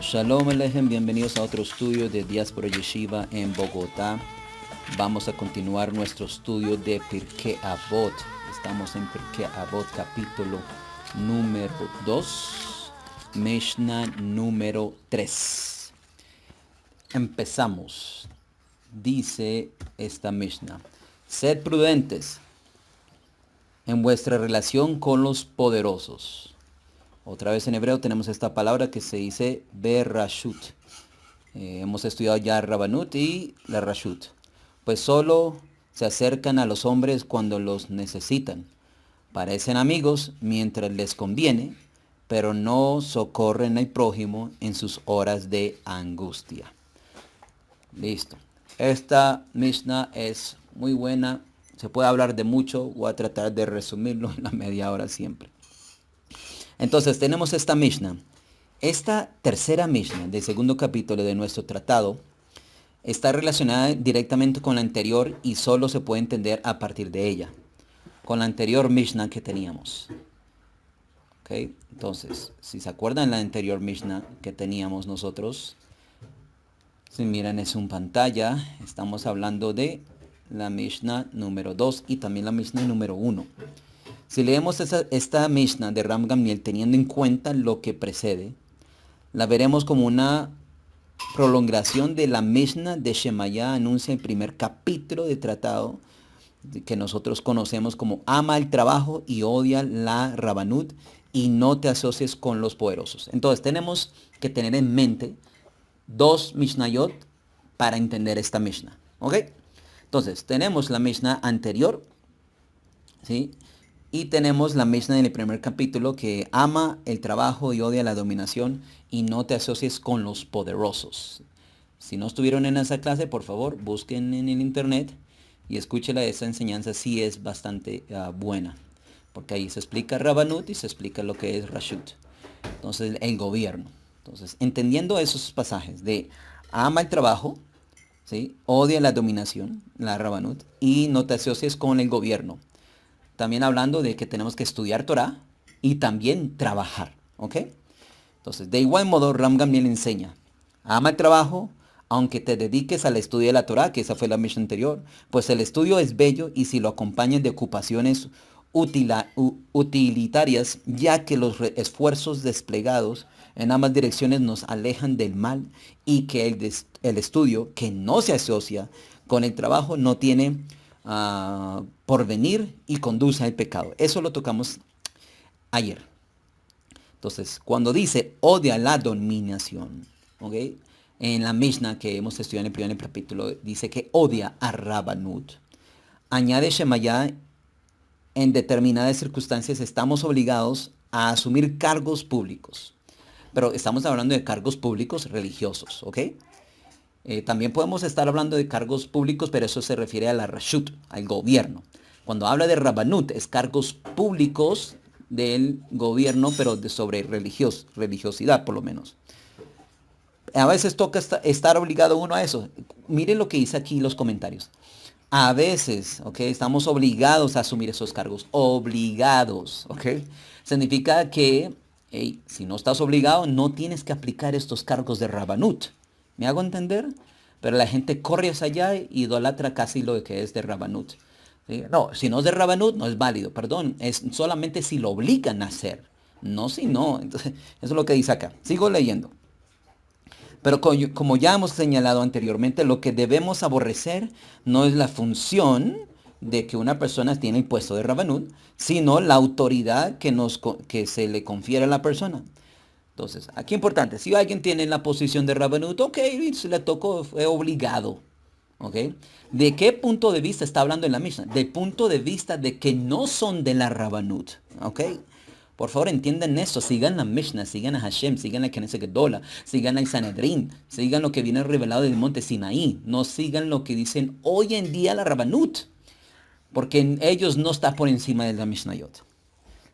Shalom Alejem, bienvenidos a otro estudio de Diáspora Yeshiva en Bogotá. Vamos a continuar nuestro estudio de Pirkei Avot. Estamos en Pirkei Avot capítulo número 2, Mishnah número 3. Empezamos. Dice esta Mishnah: sed prudentes en vuestra relación con los poderosos. Otra vez en hebreo tenemos esta palabra que se dice berashut. Hemos estudiado ya Rabanut y la Rashut. Pues solo se acercan a los hombres cuando los necesitan. Parecen amigos mientras les conviene, pero no socorren al prójimo en sus horas de angustia. Listo. Esta Mishnah es muy buena. Se puede hablar de mucho. Voy a tratar de resumirlo en la media hora siempre. Entonces tenemos esta Mishnah. Esta tercera Mishnah del segundo capítulo de nuestro tratado está relacionada directamente con la anterior y solo se puede entender a partir de ella, con la anterior Mishnah que teníamos. ¿Okay? Entonces, si se acuerdan la anterior Mishnah que teníamos nosotros, si miran es en pantalla, estamos hablando de la Mishnah número 2 y también la Mishnah número 1. Si leemos esta Mishnah de Ram Gamliel teniendo en cuenta lo que precede, la veremos como una prolongación de la Mishnah de Shemaya anuncia el primer capítulo de tratado que nosotros conocemos como ama el trabajo y odia la Rabanut y no te asocies con los poderosos. Entonces tenemos que tener en mente dos Mishnayot para entender esta Mishnah. ¿Ok? Entonces tenemos la Mishnah anterior, ¿sí? Y tenemos la Mishnah en el primer capítulo que ama el trabajo y odia la dominación y no te asocies con los poderosos. Si no estuvieron en esa clase, por favor, busquen en el internet y escúchela. Esa enseñanza sí es bastante buena, porque ahí se explica Rabanut y se explica lo que es Rashut. Entonces, el gobierno. Entonces, entendiendo esos pasajes de ama el trabajo, ¿sí? Odia la dominación, la Rabanut, y no te asocies con el gobierno. También hablando de que tenemos que estudiar Torah y también trabajar, ¿ok? Entonces, de igual modo, Ram Gamliel enseña, ama el trabajo, aunque te dediques al estudio de la Torah, que esa fue la Mishnah anterior, pues el estudio es bello y si lo acompañas de ocupaciones utilitarias, ya que los esfuerzos desplegados en ambas direcciones nos alejan del mal y que el estudio que no se asocia con el trabajo no tiene porvenir y conduce al pecado. Eso lo tocamos ayer. Entonces, cuando dice odia la dominación, ¿ok? En la Mishnah que hemos estudiado en el primer capítulo, dice que odia a Rabanut. Añade Shemaya, en determinadas circunstancias estamos obligados a asumir cargos públicos. Pero estamos hablando de cargos públicos religiosos, ¿ok? También podemos estar hablando de cargos públicos, pero eso se refiere a la Rashut, al gobierno. Cuando habla de Rabanut, es cargos públicos del gobierno, pero sobre religiosidad, por lo menos. A veces toca estar obligado uno a eso. Miren lo que dice aquí los comentarios. A veces, ¿ok? Estamos obligados a asumir esos cargos. Obligados, ¿ok? Significa que, hey, si no estás obligado, no tienes que aplicar estos cargos de Rabanut. ¿Me hago entender? Pero la gente corre hacia allá y idolatra casi lo que es de Rabanut. ¿Sí? No, si no es de Rabanut, no es válido. Perdón, es solamente si lo obligan a hacer. No si no. Entonces, eso es lo que dice acá. Sigo leyendo. Pero como ya hemos señalado anteriormente, lo que debemos aborrecer no es la función de que una persona tiene el puesto de Rabanut, sino la autoridad que se le confiere a la persona. Entonces, aquí importante, si alguien tiene la posición de Rabanut, ok, se le tocó, fue obligado. ¿Ok? ¿De qué punto de vista está hablando en la Mishnah? Del punto de vista de que no son de la Rabanut. ¿Ok? Por favor, entiendan eso. Sigan la Mishnah, sigan a Hashem, sigan a Knesset Gedola, sigan al Sanedrín, sigan lo que viene revelado del monte Sinaí. No sigan lo que dicen hoy en día la Rabanut, porque ellos no están por encima de la Mishnayot.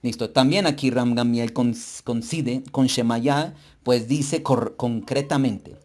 Listo. También aquí Ram Gamliel coincide con Shemaya, pues dice concretamente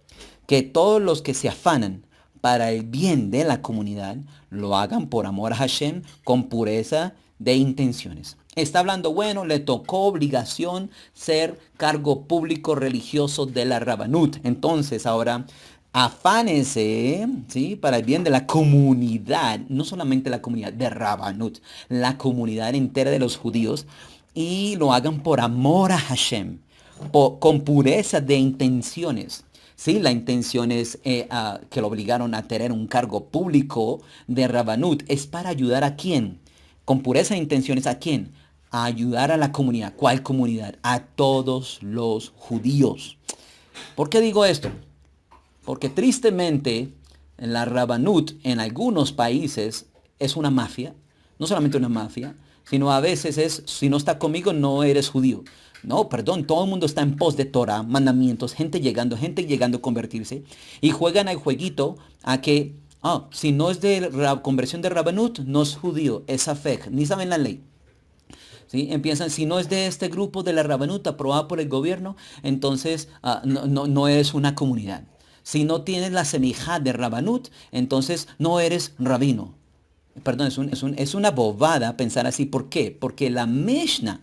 que todos los que se afanan para el bien de la comunidad lo hagan por amor a Hashem, con pureza de intenciones. Está hablando, bueno, le tocó obligación ser cargo público religioso de la Rabanut. Entonces ahora afánese, ¿sí? Para el bien de la comunidad, no solamente la comunidad de Rabanut, la comunidad entera de los judíos, y lo hagan por amor a Hashem, con pureza de intenciones. Sí, la intención es que lo obligaron a tener un cargo público de Rabanut. ¿Es para ayudar a quién? Con pureza de intenciones, ¿a quién? A ayudar a la comunidad. ¿Cuál comunidad? A todos los judíos. ¿Por qué digo esto? Porque tristemente la Rabanut en algunos países es una mafia. No solamente una mafia, sino a veces es, si no está conmigo, no eres judío. No, perdón, todo el mundo está en pos de Torah, mandamientos, gente llegando a convertirse. Y juegan al jueguito a que, si no es de la conversión de Rabanut, no es judío, es afej, ni saben la ley. ¿Sí? Empiezan, si no es de este grupo de la Rabanut aprobada por el gobierno, entonces no eres una comunidad. Si no tienes la semijá de Rabanut, entonces no eres rabino. Perdón, es una bobada pensar así. ¿Por qué? Porque la Mishnah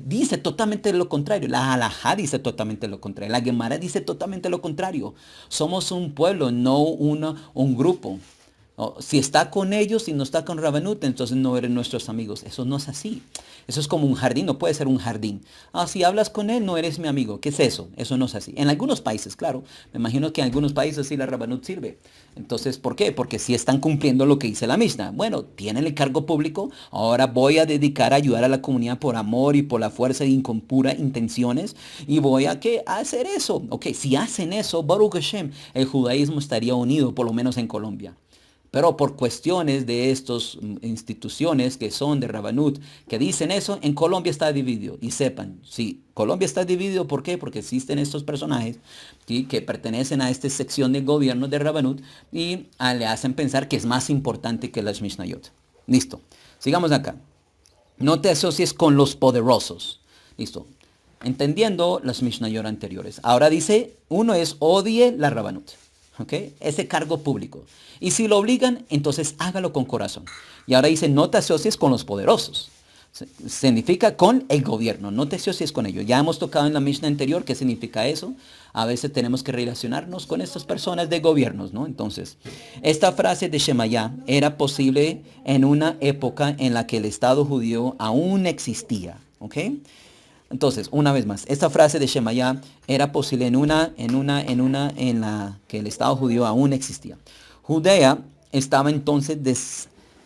dice totalmente lo contrario. La Halajá dice totalmente lo contrario. La Gemara dice totalmente lo contrario. Somos un pueblo, no un grupo. Si está con ellos, si no está con Rabanut, entonces no eres nuestros amigos. Eso no es así. Eso es como un jardín, no puede ser un jardín. Si hablas con él, no eres mi amigo. ¿Qué es eso? Eso no es así. En algunos países, claro. Me imagino que en algunos países sí la Rabanut sirve. Entonces, ¿por qué? Porque sí están cumpliendo lo que dice la Mishnah. Bueno, tienen el cargo público. Ahora voy a dedicar a ayudar a la comunidad por amor y por la fuerza y con pura intenciones. Y voy a hacer eso. Ok, si hacen eso, Baruch Hashem, el judaísmo estaría unido, por lo menos en Colombia. Pero por cuestiones de estas instituciones que son de Rabanut, que dicen eso, en Colombia está dividido. Y sepan, sí, Colombia está dividido, ¿por qué? Porque existen estos personajes, ¿sí?, que pertenecen a esta sección del gobierno de Rabanut y le hacen pensar que es más importante que las Mishnayot. Listo. Sigamos acá. No te asocies con los poderosos. Listo. Entendiendo las Mishnayot anteriores. Ahora dice, uno es odie la Rabanut. ¿Ok? Ese cargo público. Y si lo obligan, entonces hágalo con corazón. Y ahora dice, no te asocies con los poderosos. Significa con el gobierno, no te asocies con ellos. Ya hemos tocado en la Mishnah anterior qué significa eso. A veces tenemos que relacionarnos con estas personas de gobiernos, ¿no? Entonces, esta frase de Shemayá era posible en una época en la que el Estado judío aún existía, ¿ok? Entonces, una vez más, esta frase de Shemayá era posible en la que el Estado judío aún existía. Judea estaba entonces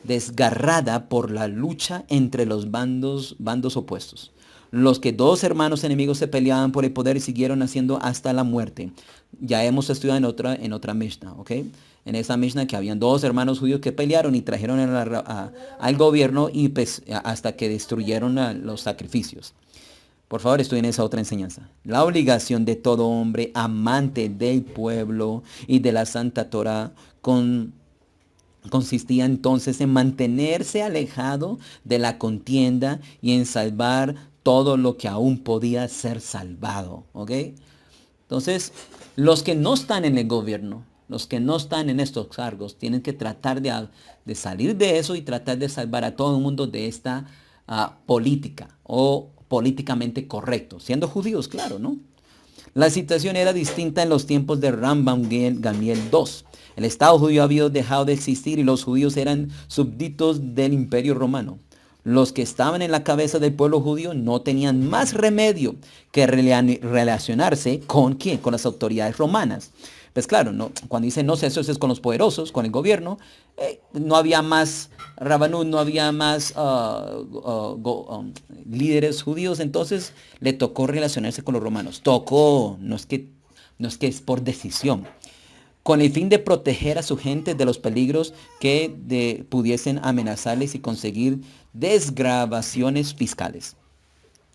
desgarrada por la lucha entre los bandos opuestos. Los que dos hermanos enemigos se peleaban por el poder y siguieron haciendo hasta la muerte. Ya hemos estudiado en otra Mishnah, ¿ok? En esa Mishnah que habían dos hermanos judíos que pelearon y trajeron al gobierno y pues, hasta que destruyeron los sacrificios. Por favor, estudien esa otra enseñanza. La obligación de todo hombre amante del pueblo y de la Santa Torah consistía entonces en mantenerse alejado de la contienda y en salvar todo lo que aún podía ser salvado. ¿Ok? Entonces, los que no están en el gobierno, los que no están en estos cargos, tienen que tratar de salir de eso y tratar de salvar a todo el mundo de esta política o políticamente correcto, siendo judíos, claro, ¿no? La situación era distinta en los tiempos de Rambam Gamliel II. El Estado judío había dejado de existir y los judíos eran súbditos del Imperio Romano. Los que estaban en la cabeza del pueblo judío no tenían más remedio que relacionarse con ¿quién? Con las autoridades romanas. Pues claro, no, cuando dice no se asocies con los poderosos, con el gobierno, no había más Rabanut, no había más líderes judíos, entonces le tocó relacionarse con los romanos. Tocó, no es que es por decisión, con el fin de proteger a su gente de los peligros que pudiesen amenazarles y conseguir desgravaciones fiscales.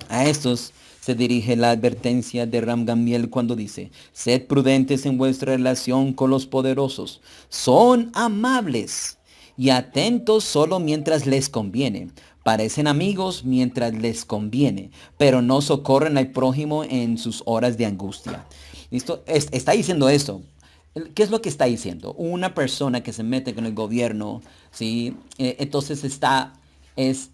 A estos se dirige la advertencia de Ram Gamliel cuando dice, sed prudentes en vuestra relación con los poderosos, son amables y atentos solo mientras les conviene. Parecen amigos mientras les conviene, pero no socorren al prójimo en sus horas de angustia. ¿Listo? Está diciendo esto. ¿Qué es lo que está diciendo? Una persona que se mete con el gobierno, ¿sí? Entonces es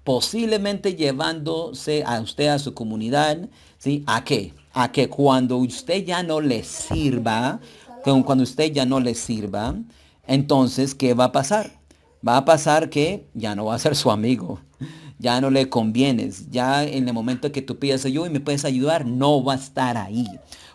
posiblemente llevándose a usted, a su comunidad, ¿sí? ¿A qué? A que cuando usted ya no le sirva, cuando usted ya no le sirva, entonces, ¿qué va a pasar? Va a pasar que ya no va a ser su amigo, ya no le convienes, ya en el momento que tú pidas ayuda y me puedes ayudar, no va a estar ahí.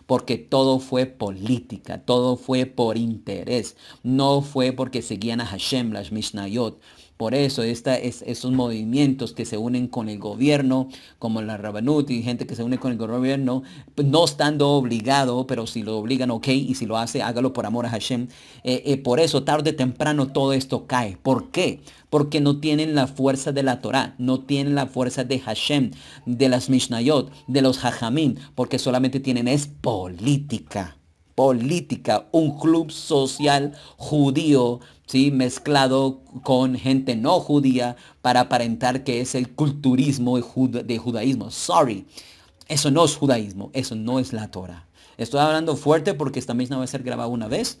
Porque todo fue política, todo fue por interés, no fue porque seguían a Hashem, las Mishnayot. Por eso esos movimientos que se unen con el gobierno, como la Rabanut y gente que se une con el gobierno, pues, no estando obligado, pero si lo obligan, ok, y si lo hace, hágalo por amor a Hashem. Por eso, tarde o temprano, todo esto cae. ¿Por qué? Porque no tienen la fuerza de la Torah, no tienen la fuerza de Hashem, de las Mishnayot, de los Jajamim, porque solamente tienen es política. Política, un club social judío, ¿sí? Mezclado con gente no judía para aparentar que es el culturismo de judaísmo. Sorry, eso no es judaísmo, eso no es la Torah. Estoy hablando fuerte porque esta misma va a ser grabada una vez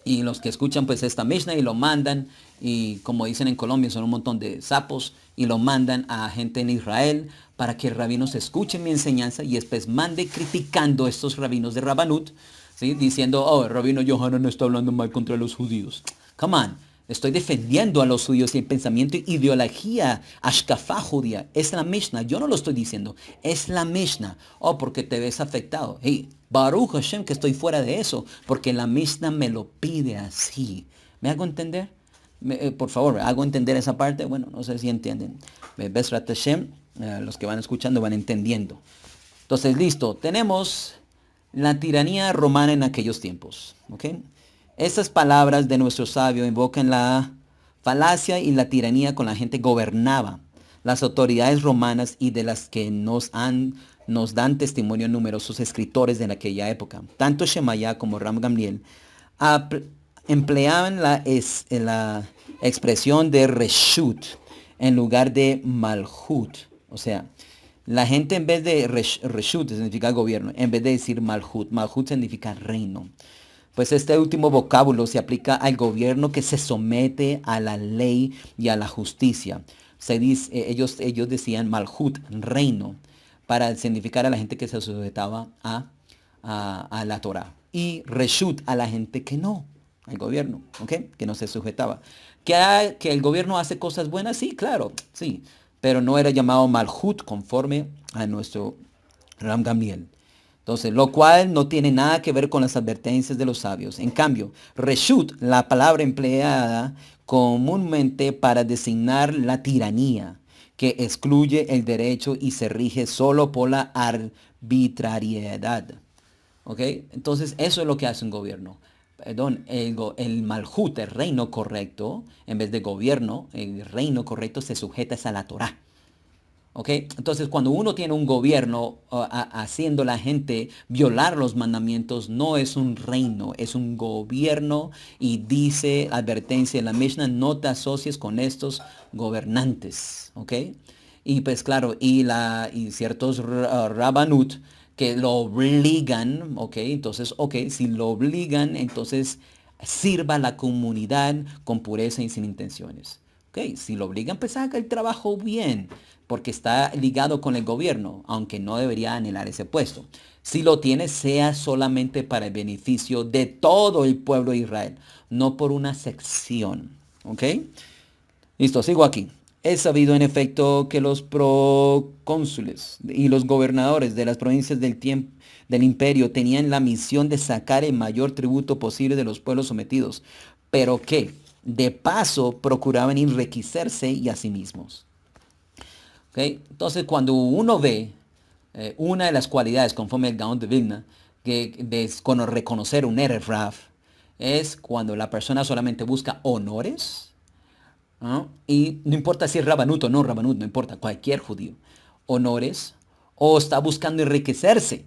y los que escuchan pues esta Mishnah y lo mandan, y como dicen en Colombia, son un montón de sapos, y lo mandan a gente en Israel para que rabinos escuchen mi enseñanza y después mande criticando a estos rabinos de Rabanut, ¿sí? Diciendo, oh, el rabino Yohanan no está hablando mal contra los judíos. Come on. Estoy defendiendo a los judíos y el pensamiento e ideología ashkafá judía. Es la Mishnah. Yo no lo estoy diciendo. Es la Mishnah. Oh, porque te ves afectado. Hey, Baruch Hashem que estoy fuera de eso. Porque la Mishnah me lo pide así. ¿Me hago entender? Por favor, ¿me hago entender esa parte? Bueno, no sé si entienden. Besrat Hashem, los que van escuchando van entendiendo. Entonces, listo. Tenemos la tiranía romana en aquellos tiempos. ¿Ok? Estas palabras de nuestro sabio invocan la falacia y la tiranía con la gente gobernaba. Las autoridades romanas y de las que nos dan testimonio numerosos escritores de aquella época. Tanto Shemaya como Ram Gamliel empleaban la expresión de Reshut en lugar de Malhut. O sea, la gente en vez de Reshut significa gobierno, en vez de decir Malhut, Malhut significa reino. Pues este último vocábulo se aplica al gobierno que se somete a la ley y a la justicia. Ellos decían Malhut, reino, para significar a la gente que se sujetaba a la Torah. Y Reshut a la gente que no, al gobierno, ¿ok? Que no se sujetaba. ¿Que el gobierno hace cosas buenas? Sí, claro, sí. Pero no era llamado Malhut conforme a nuestro Ram Gamliel. Entonces, lo cual no tiene nada que ver con las advertencias de los sabios. En cambio, Reshut, la palabra empleada comúnmente para designar la tiranía, que excluye el derecho y se rige solo por la arbitrariedad. ¿Ok? Entonces, eso es lo que hace un gobierno. Perdón, el Malhut, el reino correcto, en vez de gobierno, el reino correcto se sujeta a la Torah. ¿Ok? Entonces, cuando uno tiene un gobierno haciendo a la gente violar los mandamientos, no es un reino, es un gobierno, y dice advertencia en la Mishnah, no te asocies con estos gobernantes. ¿Ok? Y pues claro, y ciertos rabanut que lo obligan, ¿ok? Entonces, ok, si lo obligan, entonces sirva a la comunidad con pureza y sin intenciones. Ok, si lo obligan, pues haga el trabajo bien, porque está ligado con el gobierno, aunque no debería anhelar ese puesto. Si lo tiene, sea solamente para el beneficio de todo el pueblo de Israel, no por una sección. ¿Ok? Listo, sigo aquí. Es sabido en efecto que los procónsules y los gobernadores de las provincias del imperio tenían la misión de sacar el mayor tributo posible de los pueblos sometidos, pero que de paso procuraban enriquecerse y a sí mismos. ¿Okay? Entonces, cuando uno ve una de las cualidades, conforme el Gaon de Vilna, que es con reconocer un Erev Rav, es cuando la persona solamente busca honores, ¿no? Y no importa si es Rabanut o no Rabanut, no importa, cualquier judío, honores, o está buscando enriquecerse,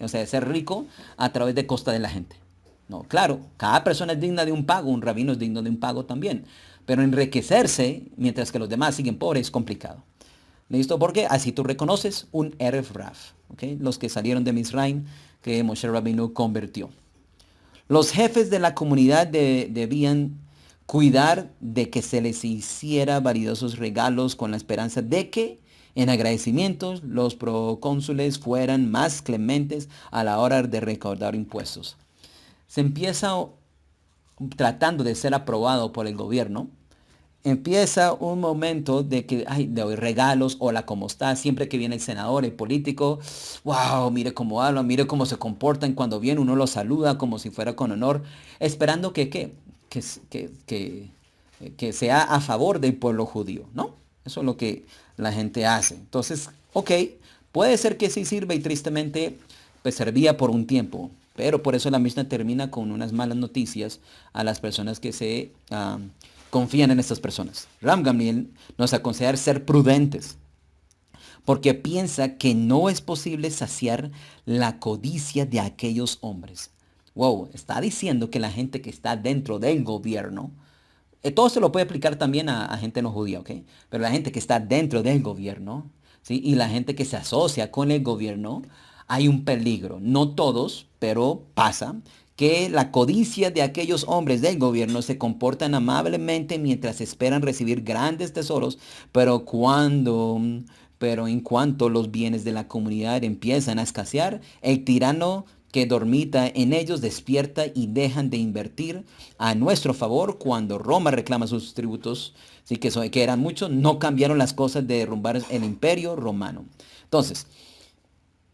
o sea, ser rico a través de costa de la gente. No, claro, cada persona es digna de un pago, un rabino es digno de un pago también, pero enriquecerse mientras que los demás siguen pobres es complicado. ¿Listo? Porque así tú reconoces un Erev Rav, ¿okay? Los que salieron de Misraim, que Moshe Rabbeinu convirtió. Los jefes de la comunidad debían cuidar de que se les hiciera validosos regalos con la esperanza de que, en agradecimientos, los procónsules fueran más clementes a la hora de recaudar impuestos. Se empieza tratando de ser aprobado por el gobierno. Empieza un momento de que, ay, le doy regalos, hola, ¿cómo está? Siempre que viene el senador, el político, wow, mire cómo hablan, mire cómo se comportan cuando viene, uno los saluda como si fuera con honor, esperando que sea a favor del pueblo judío, ¿no? Eso es lo que la gente hace. Entonces, ok, puede ser que sí sirva y tristemente, pues servía por un tiempo, pero por eso la Mishnah termina con unas malas noticias a las personas que se confían en estas personas. Ram Gamliel nos aconseja ser prudentes, porque piensa que no es posible saciar la codicia de aquellos hombres. Wow, está diciendo que la gente que está dentro del gobierno, todo se lo puede aplicar también a gente no judía, ¿ok? Pero la gente que está dentro del gobierno, ¿sí? Y la gente que se asocia con el gobierno, hay un peligro. No todos, pero pasa que la codicia de aquellos hombres del gobierno se comportan amablemente mientras esperan recibir grandes tesoros, pero pero en cuanto los bienes de la comunidad empiezan a escasear, el tirano que dormita en ellos despierta y dejan de invertir a nuestro favor cuando Roma reclama sus tributos, sí que eran muchos, no cambiaron las cosas de derrumbar el imperio romano. Entonces,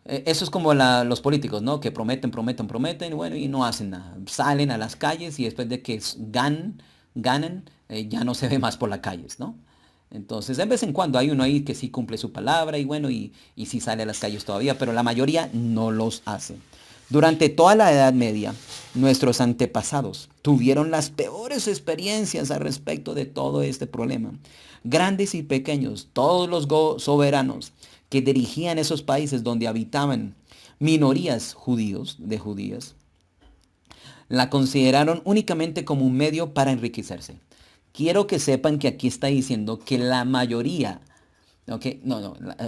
eso es como los políticos, ¿no? Que prometen, prometen, prometen, y bueno, y no hacen nada. Salen a las calles y después de que ganan, ya no se ve más por las calles, ¿no? Entonces, de vez en cuando hay uno ahí que sí cumple su palabra y bueno, y sí sale a las calles todavía, pero la mayoría no los hace. Durante toda la Edad Media, nuestros antepasados tuvieron las peores experiencias al respecto de todo este problema. Grandes y pequeños, todos los soberanos que dirigían esos países donde habitaban minorías de judías, la consideraron únicamente como un medio para enriquecerse. Quiero que sepan que aquí está diciendo que la mayoría, ¿ok?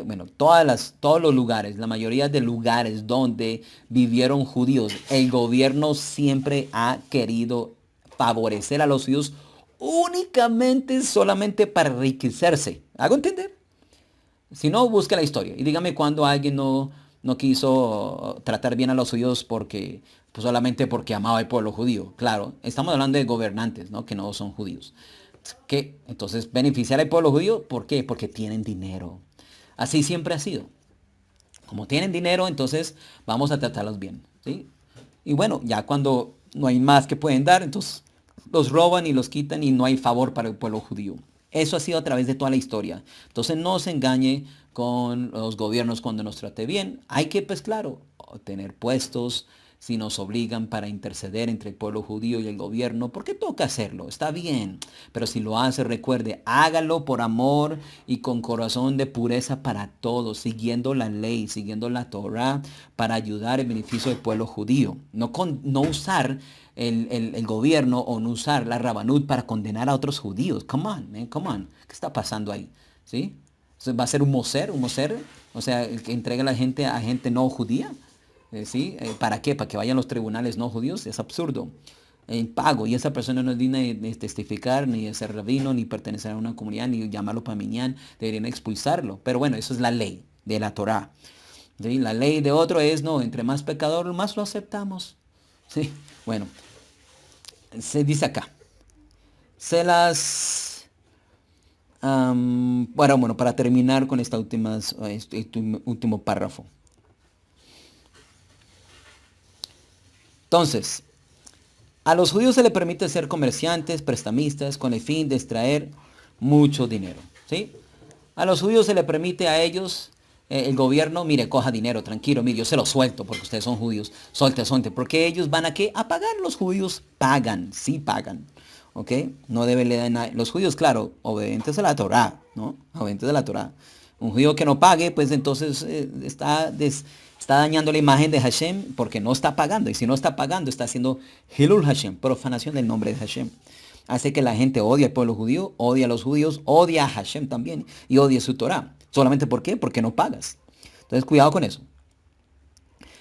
Bueno, todos los lugares, la mayoría de lugares donde vivieron judíos, el gobierno siempre ha querido favorecer a los judíos únicamente, solamente para enriquecerse. ¿Hago entender? Si no, busque la historia y dígame cuando alguien no quiso tratar bien a los judíos pues solamente porque amaba al pueblo judío. Claro, estamos hablando de gobernantes, ¿no? Que no son judíos. Entonces beneficiar al pueblo judío, ¿por qué? Porque tienen dinero. Así siempre ha sido. Como tienen dinero, entonces vamos a tratarlos bien, ¿sí? Y bueno, ya cuando no hay más que pueden dar, entonces los roban y los quitan y no hay favor para el pueblo judío. Eso ha sido a través de toda la historia. Entonces no se engañe con los gobiernos cuando nos trate bien. Hay que, pues claro, tener puestos si nos obligan para interceder entre el pueblo judío y el gobierno, porque toca hacerlo, está bien. Pero si lo hace, recuerde, hágalo por amor y con corazón de pureza para todos, siguiendo la ley, siguiendo la Torah, para ayudar el beneficio del pueblo judío. No usar el gobierno o no usar la Rabanut para condenar a otros judíos. Come on, man, come on. ¿Qué está pasando ahí? ¿Sí? ¿Va a ser un moser? O sea, el que entrega a la gente a gente no judía. ¿Sí? ¿Para qué? ¿Para que vayan los tribunales no judíos? Es absurdo. En pago. Y esa persona no es digna de testificar, ni de ser rabino, ni pertenecer a una comunidad, ni llamarlo paminyan. Deberían expulsarlo. Pero bueno, eso es la ley de la Torá. ¿Sí? La ley de otro es, no, entre más pecador, más lo aceptamos. ¿Sí? Bueno, se dice acá. Se las... bueno, para terminar con este último párrafo. Entonces, a los judíos se les permite ser comerciantes, prestamistas, con el fin de extraer mucho dinero. ¿Sí? A los judíos se les permite a ellos, el gobierno, mire, coja dinero, tranquilo, mire, yo se lo suelto porque ustedes son judíos, suelte, porque ellos van a qué? A pagar, los judíos pagan, sí pagan. ¿Ok? No debe leer nada. Los judíos, claro, obedientes a la Torá, ¿no? Obedientes a la Torá. Un judío que no pague, pues entonces está dañando la imagen de Hashem porque no está pagando. Y si no está pagando, está haciendo Hilul Hashem, profanación del nombre de Hashem. Hace que la gente odie al pueblo judío, odia a los judíos, odia a Hashem también y odia su Torá. ¿Solamente por qué? Porque no pagas. Entonces, cuidado con eso.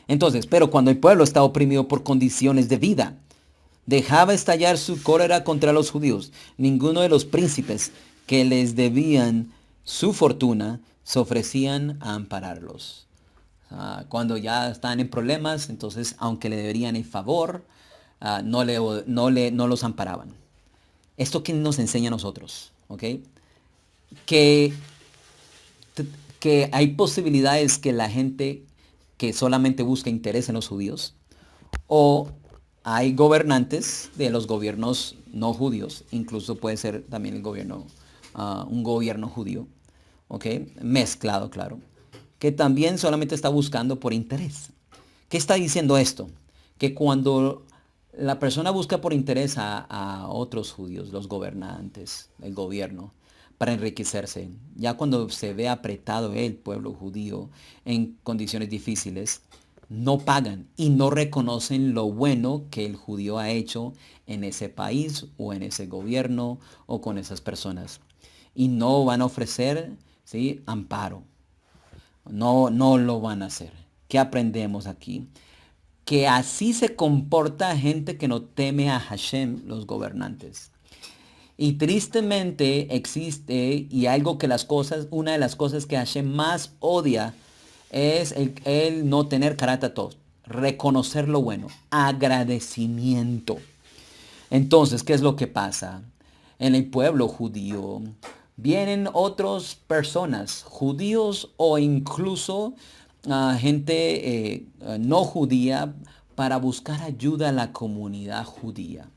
Entonces, pero cuando el pueblo está oprimido por condiciones de vida, dejaba estallar su cólera contra los judíos. Ninguno de los príncipes que les debían su fortuna se ofrecían a ampararlos. Cuando ya están en problemas, entonces aunque le deberían el favor, no los amparaban. ¿Esto qué nos enseña a nosotros? ¿Ok? Que, que hay posibilidades que la gente que solamente busca interés en los judíos, o hay gobernantes de los gobiernos no judíos, incluso puede ser también el gobierno, un gobierno judío, ¿ok? Mezclado, claro, que también solamente está buscando por interés. ¿Qué está diciendo esto? Que cuando la persona busca por interés a otros judíos, los gobernantes, el gobierno, para enriquecerse, ya cuando se ve apretado el pueblo judío en condiciones difíciles, no pagan y no reconocen lo bueno que el judío ha hecho en ese país o en ese gobierno o con esas personas. Y no van a ofrecer, ¿sí?, amparo. No lo van a hacer. ¿Qué aprendemos aquí? Que así se comporta gente que no teme a Hashem, los gobernantes. Y tristemente existe, y algo que una de las cosas que Hashem más odia es el no tener carácter, reconocer lo bueno, agradecimiento. Entonces, ¿qué es lo que pasa? En el pueblo judío vienen otras personas, judíos o incluso gente no judía, para buscar ayuda a la comunidad judía.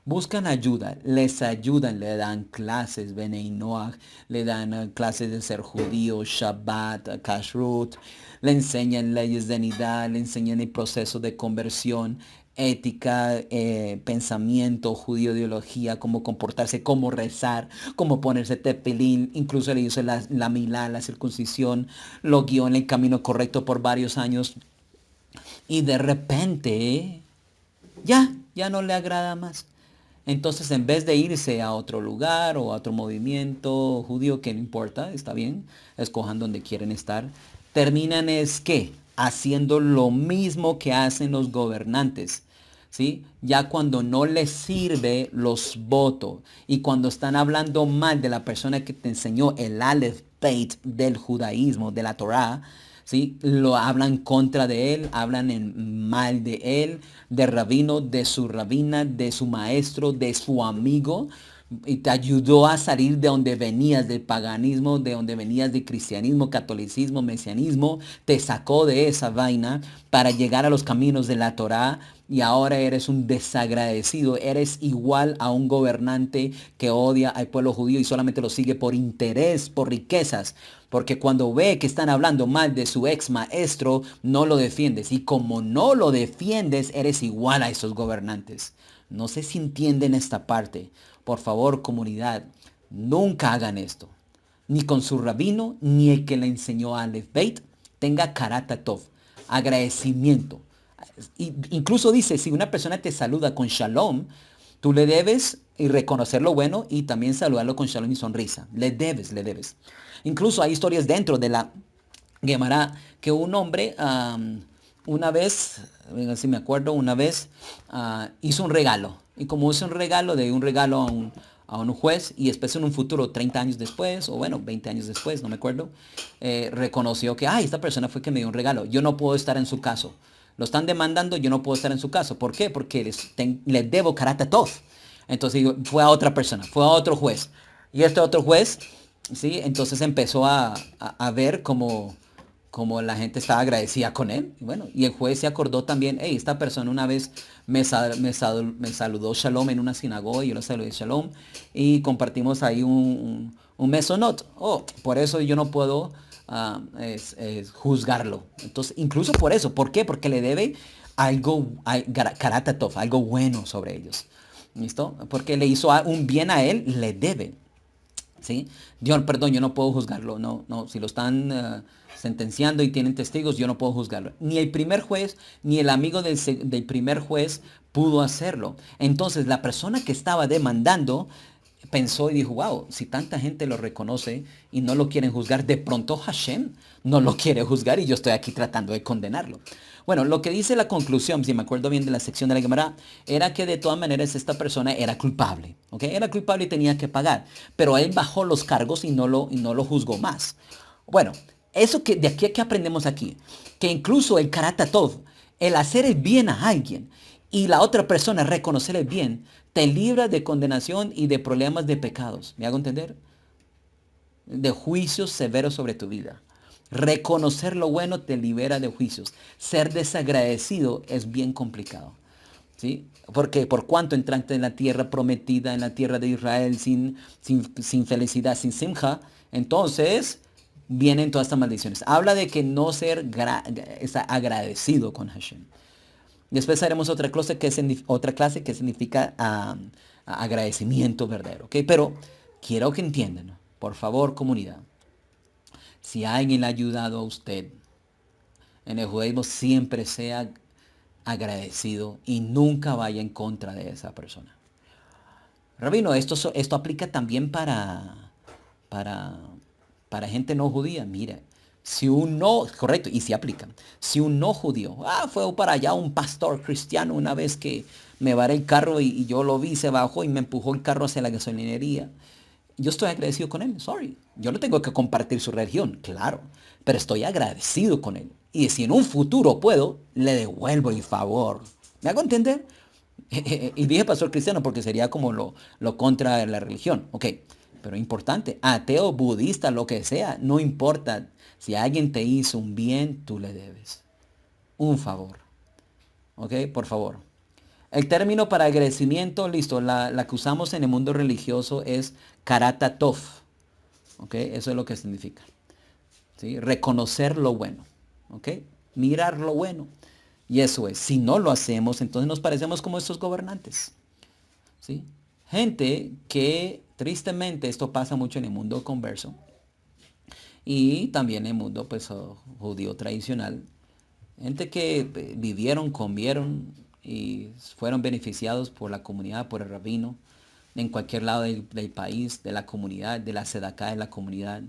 Buscan ayuda, les ayudan, le dan clases, Benei Noach, le dan clases de ser judío, Shabbat, Kashrut, le enseñan leyes de nidá, le enseñan el proceso de conversión, ética, pensamiento judío, ideología, cómo comportarse, cómo rezar, cómo ponerse tefilín, incluso le hizo la milá, la circuncisión, lo guió en el camino correcto por varios años y de repente ya no le agrada más. Entonces, en vez de irse a otro lugar o a otro movimiento judío, que no importa, está bien, escojan donde quieren estar, terminan es que haciendo lo mismo que hacen los gobernantes. ¿Sí? Ya cuando no les sirve, los voto. Y cuando están hablando mal de la persona que te enseñó el Aleph Beit del judaísmo, de la Torá, ¿sí?, lo hablan contra de él, hablan en mal de él, de rabino, de su rabina, de su maestro, de su amigo, y te ayudó a salir de donde venías, del paganismo, de donde venías del cristianismo, catolicismo, mesianismo, te sacó de esa vaina para llegar a los caminos de la Torá, y ahora eres un desagradecido, eres igual a un gobernante que odia al pueblo judío y solamente lo sigue por interés, por riquezas, porque cuando ve que están hablando mal de su ex maestro, no lo defiendes, y como no lo defiendes, eres igual a esos gobernantes. No sé si entienden esta parte. Por favor, comunidad, nunca hagan esto. Ni con su rabino, ni el que le enseñó a Aleph Beit. Tenga carácter tov, agradecimiento. Incluso dice, si una persona te saluda con shalom, tú le debes y reconocer lo bueno y también saludarlo con shalom y sonrisa. Le debes, le debes. Incluso hay historias dentro de la Gemara que un hombre una vez, venga, si me acuerdo, una vez hizo un regalo. Y como hizo un regalo, de un regalo a un juez, y después en un futuro, 30 años después, o bueno, 20 años después, no me acuerdo, reconoció que, esta persona fue que me dio un regalo. Yo no puedo estar en su caso. Lo están demandando, yo no puedo estar en su caso. ¿Por qué? Porque les debo carácter todo. Entonces fue a otra persona, fue a otro juez. Y este otro juez, ¿sí? Entonces empezó a ver como la gente estaba agradecida con él. Y bueno, y el juez se acordó también, hey, esta persona una vez me saludó shalom en una sinagoga, y yo le saludé shalom, y compartimos ahí un mesonot. Por eso yo no puedo es juzgarlo. Entonces, incluso por eso. ¿Por qué? Porque le debe algo, carácter tov, algo bueno sobre ellos. ¿Listo? Porque le hizo un bien a él, le debe. ¿Sí? Dios, perdón, yo no puedo juzgarlo. No, si lo están sentenciando y tienen testigos, yo no puedo juzgarlo. Ni el primer juez, ni el amigo del primer juez pudo hacerlo. Entonces, la persona que estaba demandando pensó y dijo, wow, si tanta gente lo reconoce y no lo quieren juzgar, de pronto Hashem no lo quiere juzgar y yo estoy aquí tratando de condenarlo. Bueno, lo que dice la conclusión, si me acuerdo bien de la sección de la Gemara, era que de todas maneras esta persona era culpable, ¿ok? Era culpable y tenía que pagar, pero él bajó los cargos y no lo juzgó más. Bueno, eso que de aquí que aprendemos aquí, que incluso el karatatov, el hacer el bien a alguien y la otra persona reconocer el bien, te libra de condenación y de problemas de pecados. ¿Me hago entender? De juicios severos sobre tu vida. Reconocer lo bueno te libera de juicios. Ser desagradecido es bien complicado. ¿Sí? Porque por cuanto entraste en la tierra prometida, en la tierra de Israel, sin felicidad, sin simja, entonces vienen todas estas maldiciones. Habla de que no ser agradecido con Hashem. Después haremos otra clase que significa agradecimiento verdadero. ¿Ok? Pero quiero que entiendan, por favor, comunidad, si alguien le ha ayudado a usted, en el judaísmo siempre sea agradecido y nunca vaya en contra de esa persona. Rabino, esto aplica también para, para gente no judía. Mira, si un no, correcto, y si aplica, si un no judío, fue para allá un pastor cristiano una vez que me varé el carro y yo lo vi, se bajó y me empujó el carro hacia la gasolinería. Yo estoy agradecido con él, sorry. Yo no tengo que compartir su religión, claro, pero estoy agradecido con él. Y si en un futuro puedo, le devuelvo el favor. ¿Me hago entender? Y dije pastor cristiano porque sería como lo contra de la religión. Ok, pero importante, ateo, budista, lo que sea, no importa. Si alguien te hizo un bien, tú le debes un favor. Ok, por favor. El término para agradecimiento, listo, la que usamos en el mundo religioso es karatatov. Ok, eso es lo que significa. ¿Sí? Reconocer lo bueno. Ok, mirar lo bueno. Y eso es, si no lo hacemos, entonces nos parecemos como estos gobernantes. ¿Sí? Gente que tristemente esto pasa mucho en el mundo converso y también en el mundo pues judío tradicional. Gente que vivieron, comieron y fueron beneficiados por la comunidad, por el rabino, en cualquier lado del país, de la comunidad, de la sedacá de la comunidad.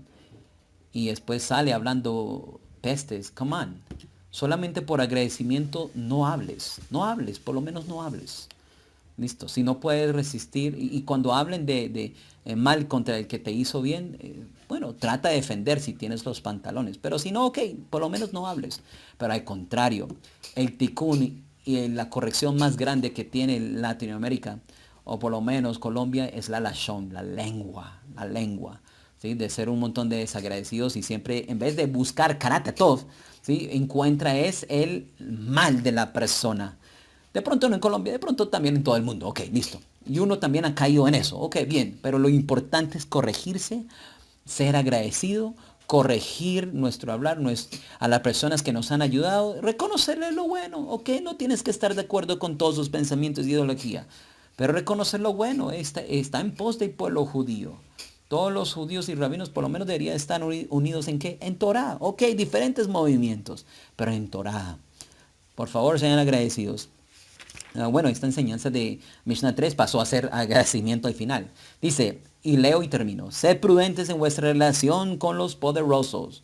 Y después sale hablando pestes. Come on. Solamente por agradecimiento no hables. No hables, por lo menos no hables. Listo. Si no puedes resistir, y cuando hablen de mal contra el que te hizo bien, bueno, trata de defender si tienes los pantalones. Pero si no, ok, por lo menos no hables. Pero al contrario, el tikkun y la corrección más grande que tiene Latinoamérica, o por lo menos Colombia, es la lashon, la lengua, la lengua. ¿Sí? De ser un montón de desagradecidos y siempre, en vez de buscar karatatov, ¿sí? Encuentra es el mal de la persona. De pronto no en Colombia, de pronto también en todo el mundo. Ok, listo. Y uno también ha caído en eso. Ok, bien. Pero lo importante es corregirse, ser agradecido, corregir nuestro hablar a las personas que nos han ayudado, reconocerle lo bueno. Ok, no tienes que estar de acuerdo con todos sus pensamientos y ideología. Pero reconocer lo bueno está en pos del pueblo judío. Todos los judíos y rabinos por lo menos deberían estar unidos en qué? En Torah. Ok, diferentes movimientos, pero en Torah. Por favor, sean agradecidos. Bueno, esta enseñanza de Mishnah 3 pasó a ser agradecimiento al final. Dice, y leo y termino, sed prudentes en vuestra relación con los poderosos,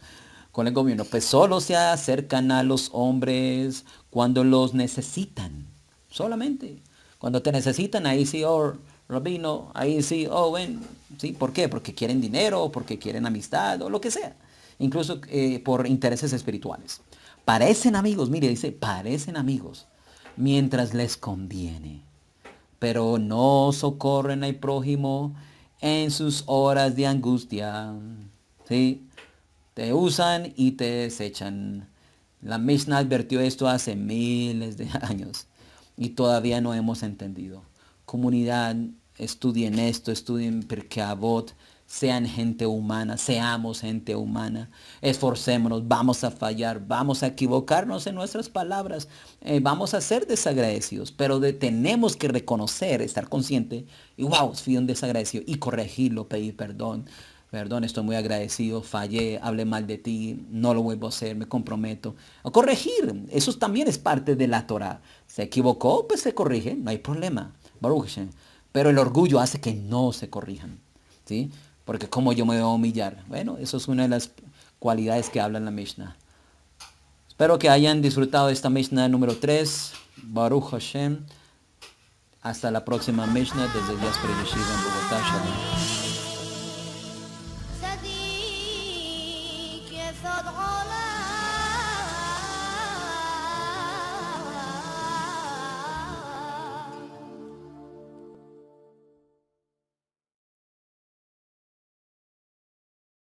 con el gobierno, pues solo se acercan a los hombres cuando los necesitan, solamente. Cuando te necesitan, ahí sí, oh, rabino, ahí sí, oh, ven, ¿sí? ¿Por qué? Porque quieren dinero, porque quieren amistad, o lo que sea. Incluso por intereses espirituales. Parecen amigos, mire, dice, parecen amigos mientras les conviene, pero no socorren al prójimo en sus horas de angustia. ¿Sí? Te usan y te desechan. La Mishnah advirtió esto hace miles de años y todavía no hemos entendido. Comunidad, estudien esto, estudien Pirkei Avot, sean gente humana, seamos gente humana, esforcémonos, vamos a fallar, vamos a equivocarnos en nuestras palabras, vamos a ser desagradecidos, pero tenemos que reconocer, estar consciente, y wow, fui un desagradecido, y corregirlo, pedir perdón. Perdón, estoy muy agradecido, fallé, hablé mal de ti, no lo vuelvo a hacer, me comprometo. A corregir, eso también es parte de la Torah. Se equivocó, pues se corrige, no hay problema. Baruch Hashem. Pero el orgullo hace que no se corrijan, ¿sí? Porque ¿cómo yo me voy a humillar? Bueno, eso es una de las cualidades que habla en la Mishnah. Espero que hayan disfrutado de esta Mishnah número 3. Baruch Hashem. Hasta la próxima Mishnah desde Diaspora Yeshiva en Bogotá. Shalom.